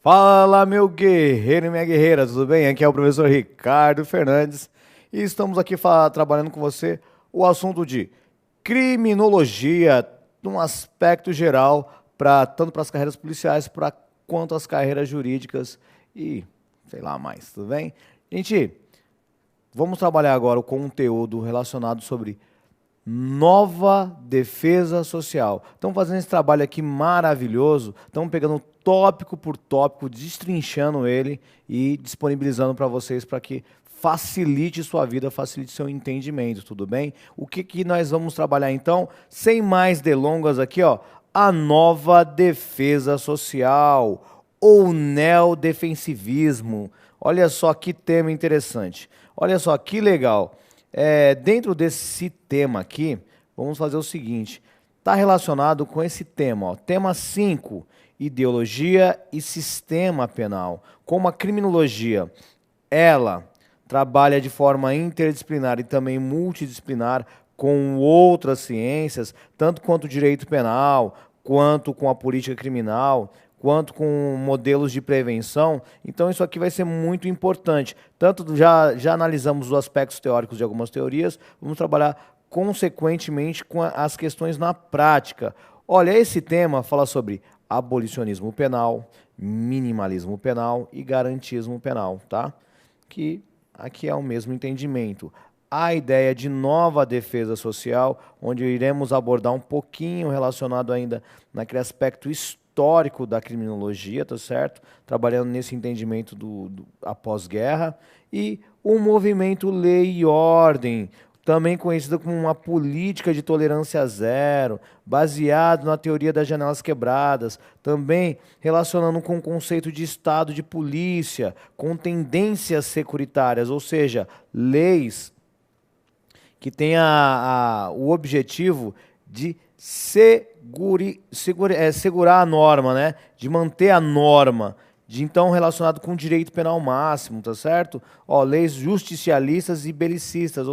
Fala, meu guerreiro e minha guerreira, tudo bem? Aqui é o professor Ricardo Fernandes e estamos aqui trabalhando com você o assunto de criminologia, num aspecto geral, tanto para as carreiras policiais quanto as carreiras jurídicas e sei lá mais, tudo bem? Gente, vamos trabalhar agora o conteúdo relacionado sobre nova defesa social. Estamos fazendo esse trabalho aqui maravilhoso, estamos pegando tópico por tópico, destrinchando ele e disponibilizando para vocês para que facilite sua vida, facilite seu entendimento, tudo bem? O que nós vamos trabalhar então? Sem mais delongas aqui, ó, a nova defesa social ou neodefensivismo. Olha só que tema interessante. Olha só que legal. Dentro desse tema aqui, vamos fazer o seguinte. Está relacionado com esse tema. Ó, tema 5, ideologia e sistema penal. Como a criminologia, ela trabalha de forma interdisciplinar e também multidisciplinar com outras ciências, tanto quanto o direito penal, quanto com a política criminal, quanto com modelos de prevenção. Então isso aqui vai ser muito importante. Tanto já analisamos os aspectos teóricos de algumas teorias, vamos trabalhar consequentemente com as questões na prática. Olha, esse tema fala sobre abolicionismo penal, minimalismo penal e garantismo penal, tá? Que aqui é o mesmo entendimento. A ideia de nova defesa social, onde iremos abordar um pouquinho relacionado ainda naquele aspecto histórico da criminologia, tá certo? Trabalhando nesse entendimento do após-guerra. E o movimento Lei e Ordem, também conhecido como uma política de tolerância zero, baseado na teoria das janelas quebradas, também relacionando com o conceito de Estado de polícia, com tendências securitárias, ou seja, leis que têm o objetivo de segurar a norma, né? De manter a norma. Então relacionado com o direito penal máximo, tá certo? Ó, leis justicialistas e belicistas.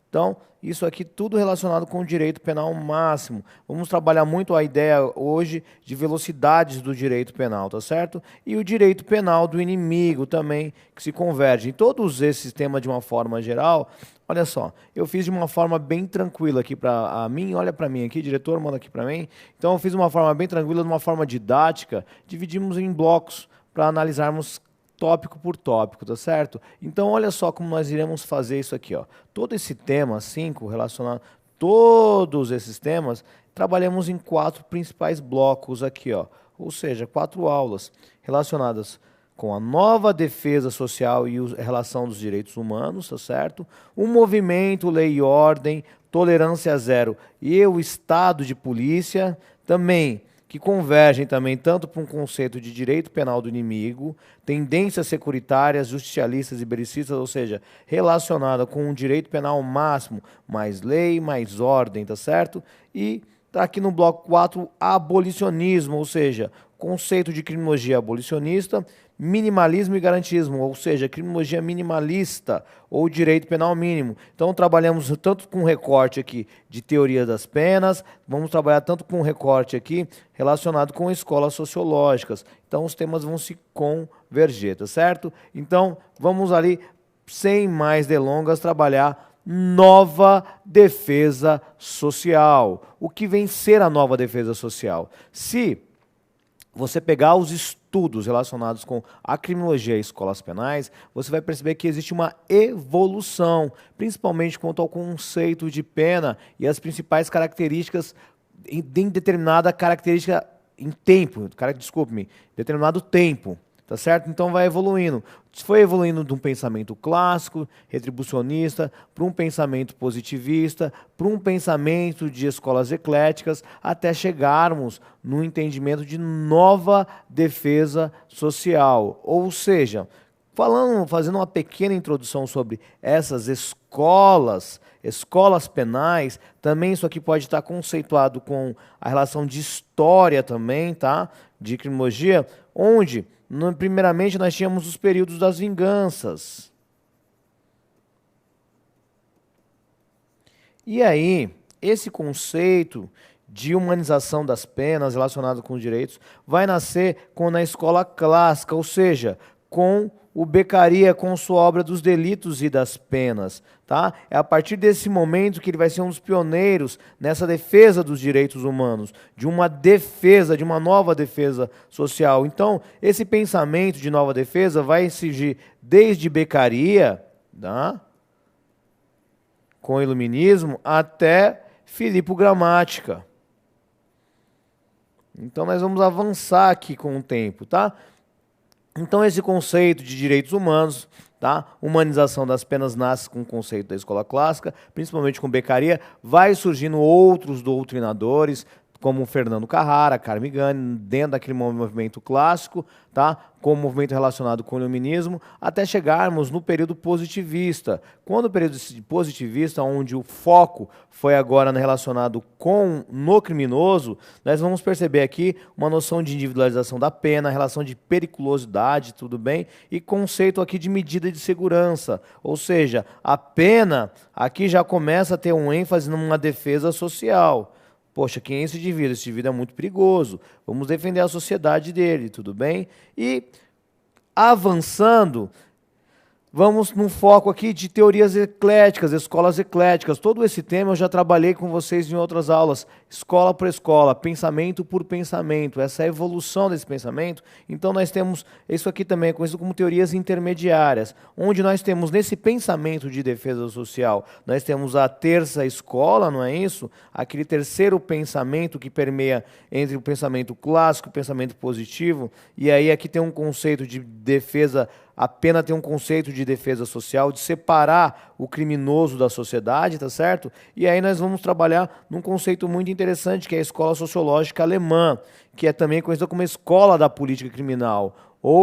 Então, isso aqui tudo relacionado com o direito penal máximo. Vamos trabalhar muito a ideia hoje de velocidades do direito penal, tá certo? E o direito penal do inimigo também, que se converge. Em todos esses temas de uma forma geral, olha só, eu fiz de uma forma bem tranquila aqui para mim, olha para mim aqui, diretor, manda aqui para mim. Então, eu fiz de uma forma bem tranquila, de uma forma didática, dividimos em blocos para analisarmos tópico por tópico, tá certo? Então, olha só como nós iremos fazer isso aqui, ó. Todo esse tema 5, relacionado todos esses temas, trabalhamos em 4 principais blocos aqui, ó. Ou seja, 4 aulas relacionadas com a nova defesa social e a relação dos direitos humanos, tá certo? O movimento Lei e Ordem, tolerância zero e o Estado de polícia, também que convergem também tanto para um conceito de direito penal do inimigo, tendências securitárias, justicialistas e belicistas, ou seja, relacionada com um direito penal máximo, mais lei, mais ordem, tá certo? E tá aqui no bloco 4, abolicionismo, ou seja, conceito de criminologia abolicionista, minimalismo e garantismo, ou seja, criminologia minimalista ou direito penal mínimo. Então trabalhamos tanto com recorte aqui de teoria das penas, vamos trabalhar tanto com recorte aqui relacionado com escolas sociológicas. Então os temas vão se converger, tá certo? Então vamos ali, sem mais delongas, trabalhar nova defesa social. O que vem ser a nova defesa social? Se você pegar os estudos relacionados com a criminologia e escolas penais, você vai perceber que existe uma evolução, principalmente quanto ao conceito de pena e as principais características em determinada característica em tempo, desculpe-me, determinado tempo. Tá certo? Então vai evoluindo. Foi evoluindo de um pensamento clássico, retribucionista, para um pensamento positivista, para um pensamento de escolas ecléticas, até chegarmos no entendimento de nova defesa social. Ou seja, fazendo uma pequena introdução sobre essas escolas penais, também isso aqui pode estar conceituado com a relação de história também, tá? De criminologia, onde primeiramente, nós tínhamos os períodos das vinganças. E aí, esse conceito de humanização das penas relacionado com os direitos vai nascer na escola clássica, ou seja, com o Beccaria, com sua obra dos delitos e das penas. Tá? É a partir desse momento que ele vai ser um dos pioneiros nessa defesa dos direitos humanos, de uma defesa, de uma nova defesa social. Então, esse pensamento de nova defesa vai surgir desde Beccaria, tá? Com o Iluminismo, até Filippo Grammatica. Então, nós vamos avançar aqui com o tempo, tá? Então, esse conceito de direitos humanos, tá? Humanização das penas nasce com o conceito da escola clássica, principalmente com Beccaria, vai surgindo outros doutrinadores, como Fernando Carrara, Carme Gani, dentro daquele movimento clássico, tá? Com o movimento relacionado com o iluminismo, até chegarmos no período positivista. Quando o período positivista, onde o foco foi agora relacionado no criminoso, nós vamos perceber aqui uma noção de individualização da pena, relação de periculosidade, tudo bem? E conceito aqui de medida de segurança, ou seja, a pena aqui já começa a ter um ênfase numa defesa social. Poxa, quem é esse indivíduo? Esse indivíduo é muito perigoso. Vamos defender a sociedade dele, tudo bem? E avançando, vamos num foco aqui de teorias ecléticas, escolas ecléticas. Todo esse tema eu já trabalhei com vocês em outras aulas, escola por escola, pensamento por pensamento, essa é a evolução desse pensamento. Então nós temos, isso aqui também é conhecido como teorias intermediárias, onde nós temos nesse pensamento de defesa social, nós temos a terça escola, não é isso? Aquele terceiro pensamento que permeia entre o pensamento clássico e o pensamento positivo, e aí aqui tem um conceito de defesa. A pena tem um conceito de defesa social, de separar o criminoso da sociedade, tá certo? E aí nós vamos trabalhar num conceito muito interessante, que é a escola sociológica alemã, que é também conhecida como escola da política criminal,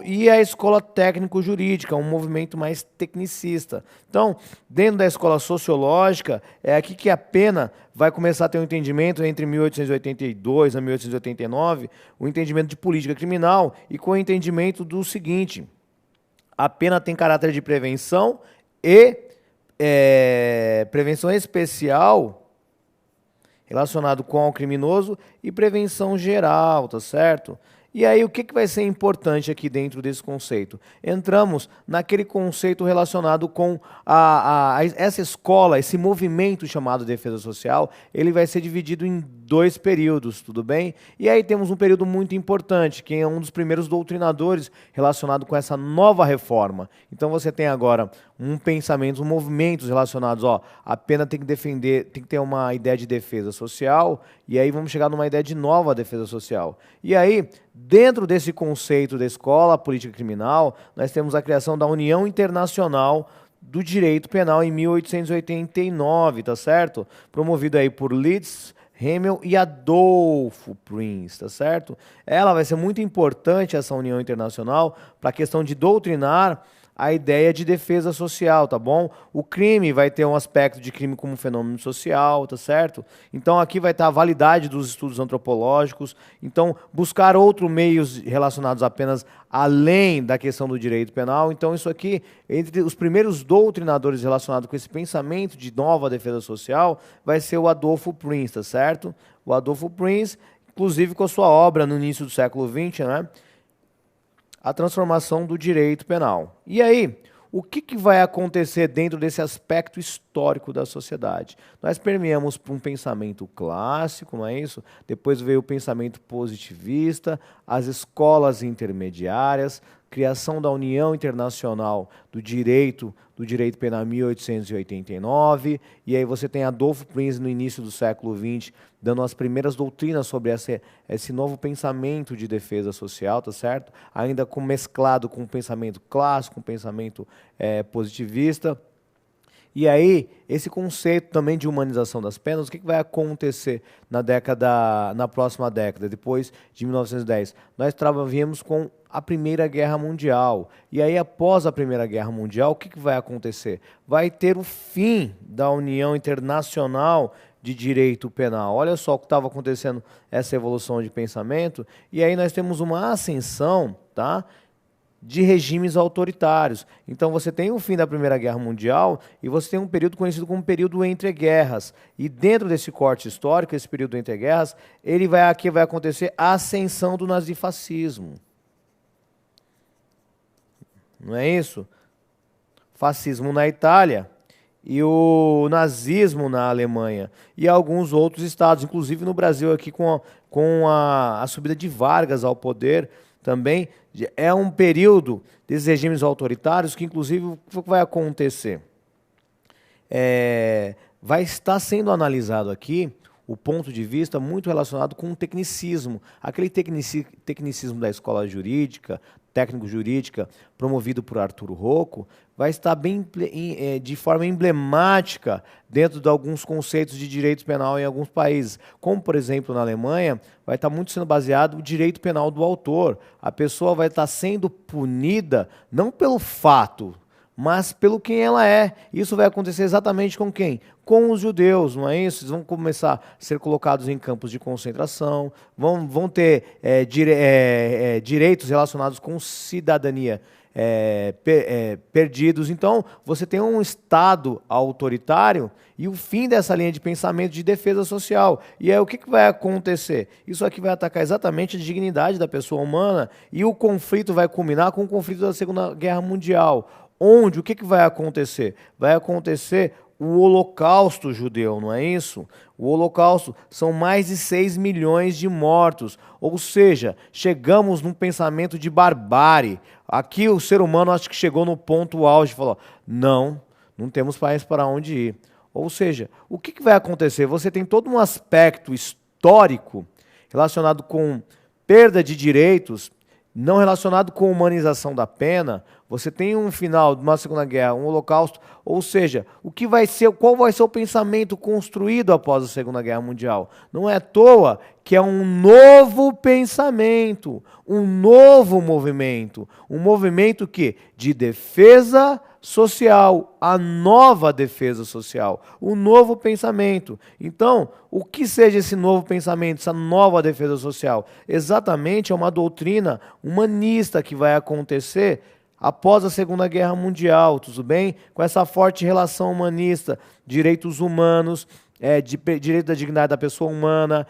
e a escola técnico-jurídica, um movimento mais tecnicista. Então, dentro da escola sociológica, é aqui que a pena vai começar a ter um entendimento entre 1882 a 1889, o entendimento de política criminal, e com o entendimento do seguinte: a pena tem caráter de prevenção e prevenção especial relacionado com o criminoso e prevenção geral, tá certo? E aí, o que vai ser importante aqui dentro desse conceito? Entramos naquele conceito relacionado com essa escola, esse movimento chamado defesa social, ele vai ser dividido em 2 períodos, tudo bem? E aí temos um período muito importante, que é um dos primeiros doutrinadores relacionado com essa nova reforma. Então você tem agora um pensamento, movimentos relacionados, a pena tem que defender, tem que ter uma ideia de defesa social, e aí vamos chegar numa ideia de nova defesa social. E aí, dentro desse conceito da escola política criminal, nós temos a criação da União Internacional do Direito Penal em 1889, tá certo? Promovido aí por Leeds, Hemmel e Adolfo Prince, tá certo? Ela vai ser muito importante, essa União Internacional, para a questão de doutrinar a ideia de defesa social, tá bom? O crime vai ter um aspecto de crime como fenômeno social, tá certo? Então aqui vai estar a validade dos estudos antropológicos, então buscar outros meios relacionados apenas além da questão do direito penal. Então isso aqui, entre os primeiros doutrinadores relacionados com esse pensamento de nova defesa social, vai ser o Adolfo Prince, tá certo? O Adolfo Prince, inclusive com a sua obra no início do século XX, né? A transformação do direito penal. E aí, o que vai acontecer dentro desse aspecto histórico da sociedade? Nós permeamos por um pensamento clássico, não é isso? Depois veio o pensamento positivista, as escolas intermediárias, criação da União Internacional do Direito Penal em 1889, e aí você tem Adolfo Prince no início do século XX, dando as primeiras doutrinas sobre esse novo pensamento de defesa social, tá certo? Ainda mesclado com o pensamento clássico, com o pensamento positivista. E aí, esse conceito também de humanização das penas, o que vai acontecer na próxima década, depois de 1910? Nós viemos com a Primeira Guerra Mundial. E aí, após a Primeira Guerra Mundial, o que vai acontecer? Vai ter o fim da União Internacional de Direito Penal. Olha só o que estava acontecendo, essa evolução de pensamento. E aí nós temos uma ascensão, tá? de regimes autoritários. Então você tem o fim da Primeira Guerra Mundial e você tem um período conhecido como período entre guerras. E dentro desse corte histórico, esse período entre guerras, aqui vai acontecer a ascensão do nazifascismo. Não é isso? Fascismo na Itália e o nazismo na Alemanha e alguns outros estados, inclusive no Brasil aqui com a subida de Vargas ao poder também. É um período desses regimes autoritários que, inclusive, o que vai acontecer? Vai estar sendo analisado aqui o ponto de vista muito relacionado com o tecnicismo. Aquele tecnicismo da escola jurídica, técnico-jurídica, promovido por Arturo Rocco, vai estar bem de forma emblemática dentro de alguns conceitos de direito penal em alguns países. Como, por exemplo, na Alemanha, vai estar muito sendo baseado o direito penal do autor. A pessoa vai estar sendo punida não pelo fato, mas pelo quem ela é. Isso vai acontecer exatamente com quem? Com os judeus, não é isso? Eles vão começar a ser colocados em campos de concentração, vão ter direitos relacionados com cidadania perdidos. Então, você tem um Estado autoritário e o fim dessa linha de pensamento de defesa social. E aí o que vai acontecer? Isso aqui vai atacar exatamente a dignidade da pessoa humana e o conflito vai culminar com o conflito da Segunda Guerra Mundial. Onde, o que vai acontecer? Vai acontecer o Holocausto judeu, não é isso? O Holocausto são mais de 6 milhões de mortos, ou seja, chegamos num pensamento de barbárie. Aqui o ser humano acho que chegou no ponto auge e falou, não temos país para onde ir. Ou seja, o que vai acontecer? Você tem todo um aspecto histórico relacionado com perda de direitos, não relacionado com humanização da pena. Você tem um final de uma Segunda Guerra, um Holocausto, ou seja, qual vai ser o pensamento construído após a Segunda Guerra Mundial? Não é à toa que é um novo pensamento, um novo movimento, um movimento de defesa social, a nova defesa social, o novo pensamento. Então, o que seja esse novo pensamento, essa nova defesa social? Exatamente é uma doutrina humanista que vai acontecer após a Segunda Guerra Mundial, tudo bem? Com essa forte relação humanista, direitos humanos, direito da dignidade da pessoa humana,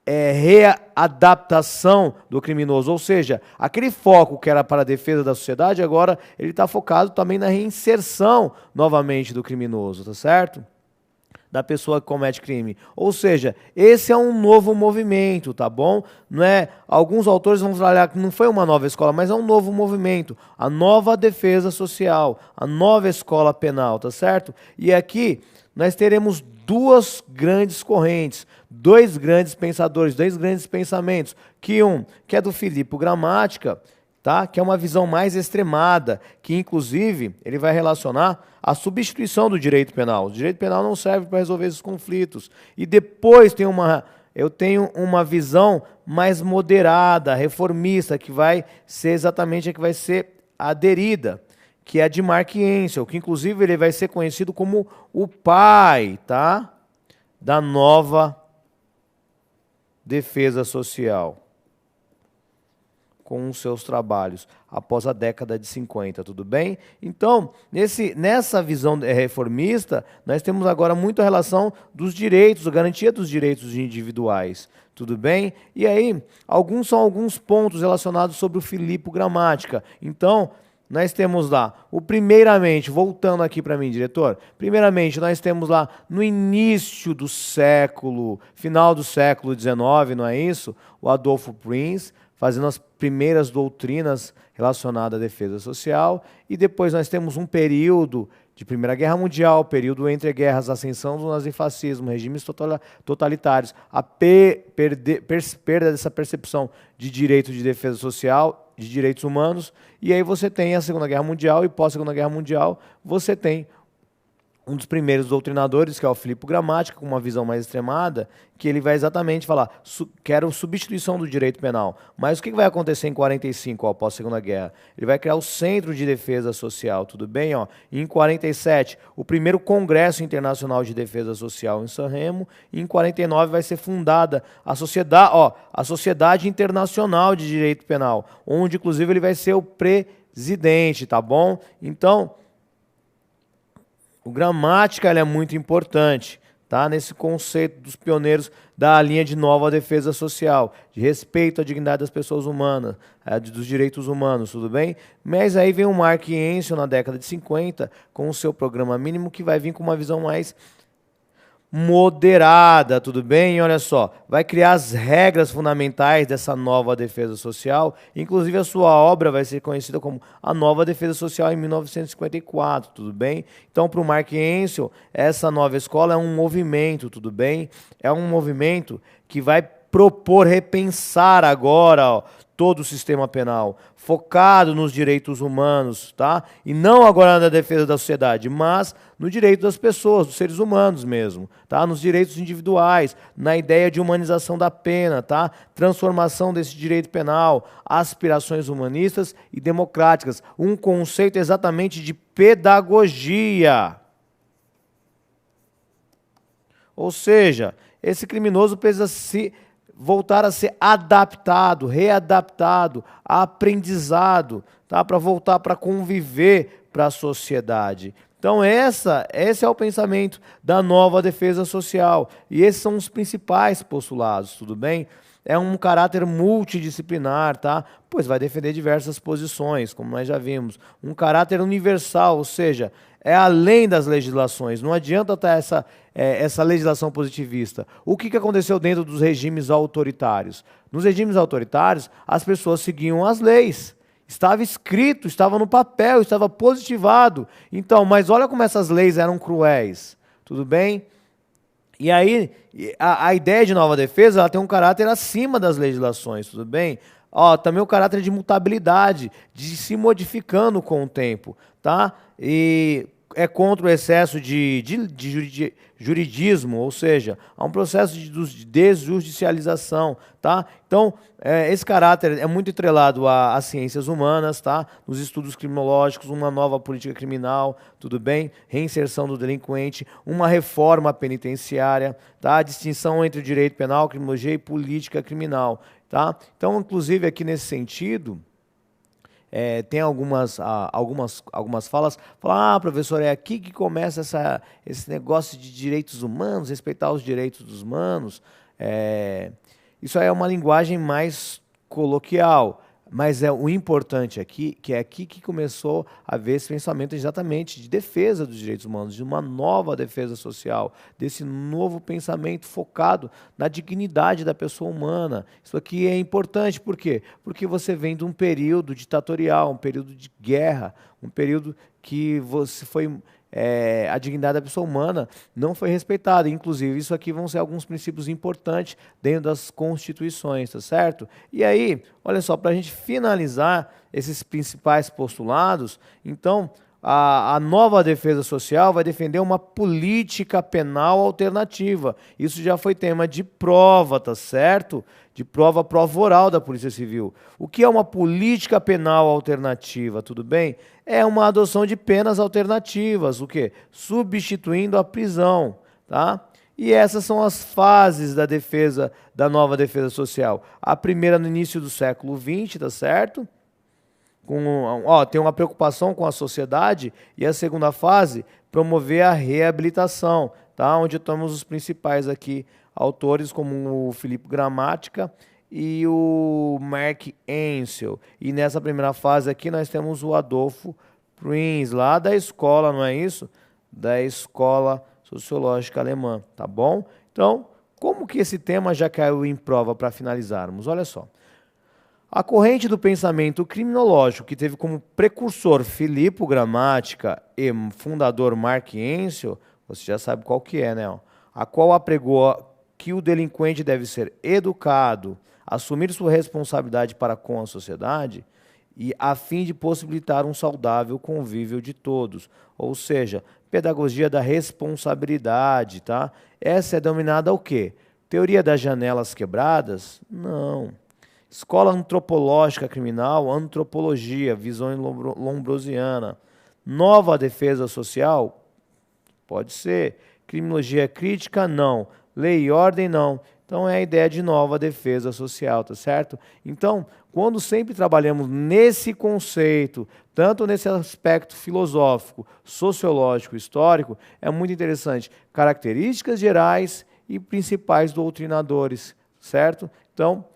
readaptação do criminoso, ou seja, aquele foco que era para a defesa da sociedade, agora ele está focado também na reinserção novamente do criminoso, tá certo? Da pessoa que comete crime. Ou seja, esse é um novo movimento, tá bom? Não é? Alguns autores vão falar que não foi uma nova escola, mas é um novo movimento. A nova defesa social, a nova escola penal, tá certo? E aqui nós teremos duas grandes correntes, dois grandes pensadores, dois grandes pensamentos, que é do Filippo Gramática, tá? Que é uma visão mais extremada, que inclusive ele vai relacionar a substituição do direito penal. O direito penal não serve para resolver esses conflitos. E depois eu tenho uma visão mais moderada, reformista, que vai ser exatamente a que vai ser aderida, que é a de Mark Ensel, que inclusive ele vai ser conhecido como o pai, tá? Da nova defesa social, com os seus trabalhos, após a década de 50, tudo bem? Então, nessa visão reformista, nós temos agora muito a relação dos direitos, a garantia dos direitos individuais, tudo bem? E aí, são alguns pontos relacionados sobre o Filippo Gramática. Então, nós temos lá, primeiramente, voltando aqui para mim, diretor, primeiramente nós temos lá no início do século, final do século XIX, não é isso? O Adolfo Prince, fazendo as primeiras doutrinas relacionadas à defesa social, e depois nós temos um período de Primeira Guerra Mundial, período entre guerras, ascensão do nazifascismo, regimes totalitários, a perda dessa percepção de direito de defesa social, de direitos humanos, e aí você tem a Segunda Guerra Mundial, e pós-Segunda Guerra Mundial você tem um dos primeiros doutrinadores, que é o Filippo Gramática, com uma visão mais extremada, que ele vai exatamente falar, quero substituição do direito penal. Mas o que vai acontecer em 45, após a Segunda Guerra? Ele vai criar o Centro de Defesa Social, tudo bem? E em 47, o primeiro Congresso Internacional de Defesa Social em San Remo, e em 49 vai ser fundada a Sociedade Internacional de Direito Penal, onde inclusive ele vai ser o presidente Zidente, tá bom? Então, o gramática ele é muito importante, tá? Nesse conceito dos pioneiros da linha de nova defesa social, de respeito à dignidade das pessoas humanas, dos direitos humanos, tudo bem? Mas aí vem o Mark Ensel na década de 50 com o seu programa mínimo que vai vir com uma visão mais moderada, tudo bem? Olha só, vai criar as regras fundamentais dessa nova defesa social, inclusive a sua obra vai ser conhecida como a Nova Defesa Social em 1954, tudo bem? Então, para o Mark Ensel, essa nova escola é um movimento, tudo bem? É um movimento que vai propor repensar agora, ó, todo o sistema penal, focado nos direitos humanos, tá? E não agora na defesa da sociedade, mas no direito das pessoas, dos seres humanos mesmo, tá? Nos direitos individuais, na ideia de humanização da pena, tá? Transformação desse direito penal, aspirações humanistas e democráticas, um conceito exatamente de pedagogia. Ou seja, esse criminoso precisa se voltar a ser adaptado, readaptado, aprendizado, tá? Para voltar para conviver para a sociedade. Então esse é o pensamento da nova defesa social. E esses são os principais postulados, tudo bem? É um caráter multidisciplinar, tá? Pois vai defender diversas posições, como nós já vimos. Um caráter universal, ou seja, é além das legislações. Não adianta estar essa legislação positivista. O que aconteceu dentro dos regimes autoritários? Nos regimes autoritários, as pessoas seguiam as leis. Estava escrito, estava no papel, estava positivado. Então, mas olha como essas leis eram cruéis. Tudo bem? E aí, a ideia de nova defesa ela tem um caráter acima das legislações, tudo bem? Ó, também o caráter de mutabilidade, de se modificando com o tempo, tá? E é contra o excesso de juridismo, ou seja, há um processo de desjudicialização, tá? Então, esse caráter é muito atrelado às ciências humanas, tá? Nos estudos criminológicos, uma nova política criminal, tudo bem? Reinserção do delinquente, uma reforma penitenciária, tá? A distinção entre o direito penal, criminologia e política criminal, tá? Então, inclusive, aqui nesse sentido, tem algumas falas, falam, professor, é aqui que começa esse negócio de direitos humanos, respeitar os direitos dos humanos. Isso aí é uma linguagem mais coloquial, mas o importante aqui, que é aqui que começou a haver esse pensamento exatamente de defesa dos direitos humanos, de uma nova defesa social, desse novo pensamento focado na dignidade da pessoa humana. Isso aqui é importante, por quê? Porque você vem de um período ditatorial, um período de guerra, um período que a dignidade da pessoa humana não foi respeitada. Inclusive, isso aqui vão ser alguns princípios importantes dentro das constituições, tá certo? E aí, olha só, para a gente finalizar esses principais postulados, então, a nova defesa social vai defender uma política penal alternativa. Isso já foi tema de prova, tá certo? De prova oral da Polícia Civil. O que é uma política penal alternativa, tudo bem? É uma adoção de penas alternativas, o quê? Substituindo a prisão, tá? E essas são as fases da defesa, da nova defesa social. A primeira no início do século XX, tá certo? Tem uma preocupação com a sociedade, e a segunda fase, promover a reabilitação, tá? Onde temos os principais aqui autores, como o Filipe Gramática e o Mark Ensel. E nessa primeira fase aqui nós temos o Adolfo Prinz, lá da escola, não é isso? Da Escola Sociológica Alemã, tá bom? Então, como que esse tema já caiu em prova para finalizarmos? Olha só. A corrente do pensamento criminológico, que teve como precursor Filippo Gramática e fundador Mark Ensel, você já sabe qual que é, né? A qual apregou que o delinquente deve ser educado, assumir sua responsabilidade para com a sociedade, e a fim de possibilitar um saudável convívio de todos. Ou seja, pedagogia da responsabilidade, tá? Essa é denominada o quê? Teoria das janelas quebradas? Não. Escola antropológica criminal, antropologia, visão lombrosiana. Nova defesa social? Pode ser. Criminologia crítica? Não. Lei e ordem? Não. Então, é a ideia de nova defesa social, tá certo? Então, quando sempre trabalhamos nesse conceito, tanto nesse aspecto filosófico, sociológico, histórico, é muito interessante. Características gerais e principais doutrinadores, certo? Então,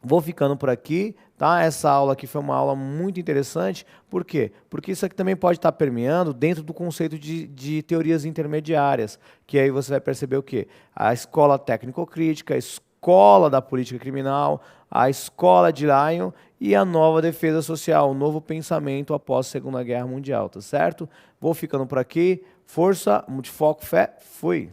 vou ficando por aqui, tá? Essa aula aqui foi uma aula muito interessante. Por quê? Porque isso aqui também pode estar permeando dentro do conceito de teorias intermediárias, que aí você vai perceber o quê? A escola técnico-crítica, a escola da política criminal, a escola de Lyon e a nova defesa social, o novo pensamento após a Segunda Guerra Mundial, tá certo? Vou ficando por aqui. Força, multifoco, fé, fui!